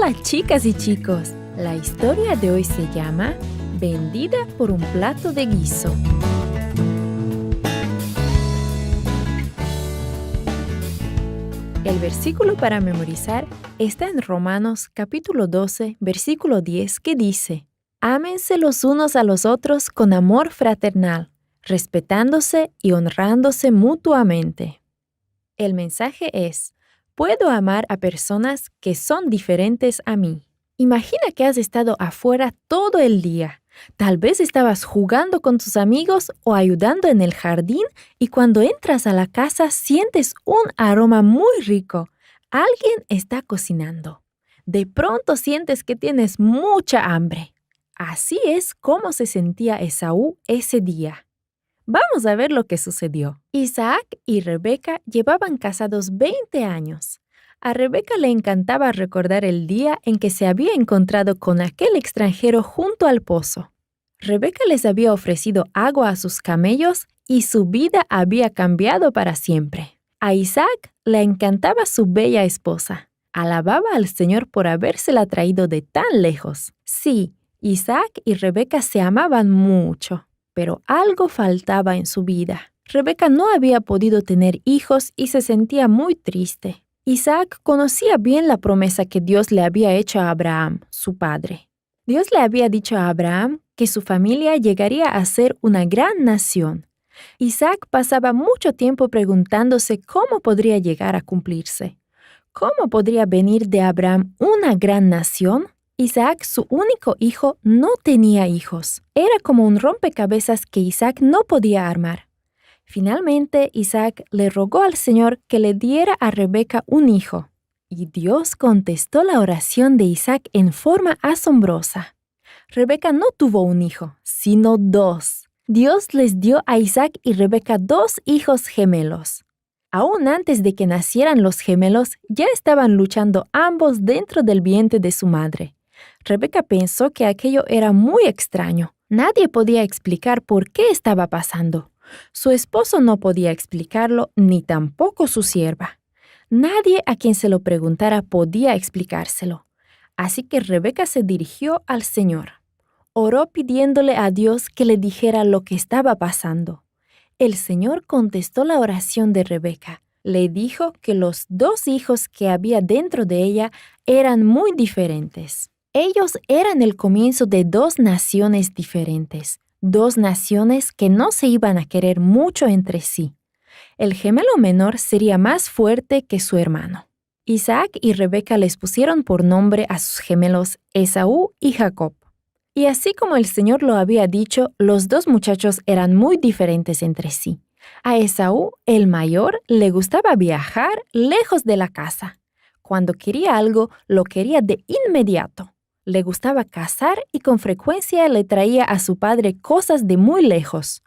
Hola chicas y chicos, la historia de hoy se llama Vendida por un plato de guiso. El versículo para memorizar está en Romanos capítulo 12, versículo 10, que dice: Ámense los unos a los otros con amor fraternal, respetándose y honrándose mutuamente. El mensaje es: puedo amar a personas que son diferentes a mí. Imagina que has estado afuera todo el día. Tal vez estabas jugando con tus amigos o ayudando en el jardín y cuando entras a la casa sientes un aroma muy rico. Alguien está cocinando. De pronto sientes que tienes mucha hambre. Así es como se sentía Esaú ese día. Vamos a ver lo que sucedió. Isaac y Rebeca llevaban casados 20 años. A Rebeca le encantaba recordar el día en que se había encontrado con aquel extranjero junto al pozo. Rebeca les había ofrecido agua a sus camellos y su vida había cambiado para siempre. A Isaac le encantaba su bella esposa. Alababa al Señor por habérsela traído de tan lejos. Sí, Isaac y Rebeca se amaban mucho, pero algo faltaba en su vida. Rebeca no había podido tener hijos y se sentía muy triste. Isaac conocía bien la promesa que Dios le había hecho a Abraham, su padre. Dios le había dicho a Abraham que su familia llegaría a ser una gran nación. Isaac pasaba mucho tiempo preguntándose cómo podría llegar a cumplirse. ¿Cómo podría venir de Abraham una gran nación? Isaac, su único hijo, no tenía hijos. Era como un rompecabezas que Isaac no podía armar. Finalmente, Isaac le rogó al Señor que le diera a Rebeca un hijo. Y Dios contestó la oración de Isaac en forma asombrosa. Rebeca no tuvo un hijo, sino 2. Dios les dio a Isaac y Rebeca 2 hijos gemelos. Aún antes de que nacieran los gemelos, ya estaban luchando ambos dentro del vientre de su madre. Rebeca pensó que aquello era muy extraño. Nadie podía explicar por qué estaba pasando. Su esposo no podía explicarlo, ni tampoco su sierva. Nadie a quien se lo preguntara podía explicárselo. Así que Rebeca se dirigió al Señor. Oró pidiéndole a Dios que le dijera lo que estaba pasando. El Señor contestó la oración de Rebeca. Le dijo que los 2 hijos que había dentro de ella eran muy diferentes. Ellos eran el comienzo de 2 naciones diferentes. 2 naciones que no se iban a querer mucho entre sí. El gemelo menor sería más fuerte que su hermano. Isaac y Rebeca les pusieron por nombre a sus gemelos Esaú y Jacob. Y así como el Señor lo había dicho, los 2 muchachos eran muy diferentes entre sí. A Esaú, el mayor, le gustaba viajar lejos de la casa. Cuando quería algo, lo quería de inmediato. Le gustaba cazar y con frecuencia le traía a su padre cosas de muy lejos.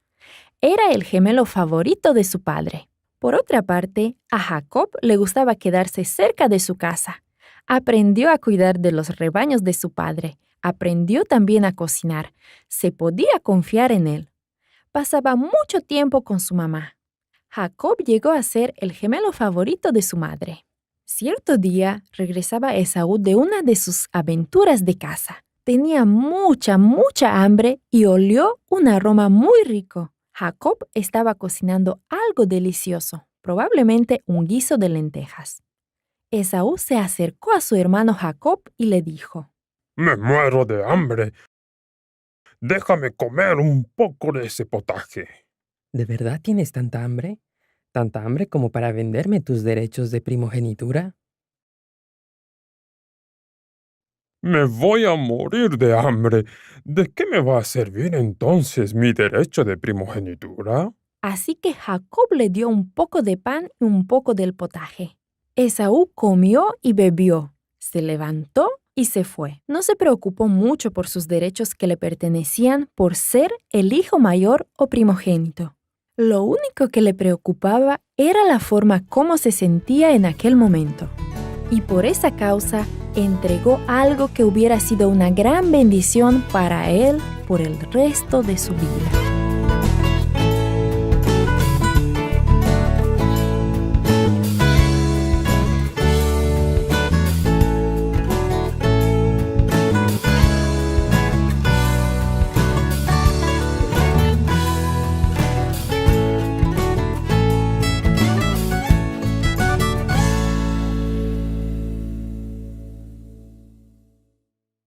Era el gemelo favorito de su padre. Por otra parte, a Jacob le gustaba quedarse cerca de su casa. Aprendió a cuidar de los rebaños de su padre. Aprendió también a cocinar. Se podía confiar en él. Pasaba mucho tiempo con su mamá. Jacob llegó a ser el gemelo favorito de su madre. Cierto día regresaba Esaú de una de sus aventuras de caza. Tenía mucha hambre y olió un aroma muy rico. Jacob estaba cocinando algo delicioso, probablemente un guiso de lentejas. Esaú se acercó a su hermano Jacob y le dijo: Me muero de hambre. Déjame comer un poco de ese potaje. ¿De verdad tienes tanta hambre? ¿Tanta hambre como para venderme tus derechos de primogenitura? Me voy a morir de hambre. ¿De qué me va a servir entonces mi derecho de primogenitura? Así que Jacob le dio un poco de pan y un poco del potaje. Esaú comió y bebió, se levantó y se fue. No se preocupó mucho por sus derechos que le pertenecían por ser el hijo mayor o primogénito. Lo único que le preocupaba era la forma como se sentía en aquel momento. Y por esa causa entregó algo que hubiera sido una gran bendición para él por el resto de su vida.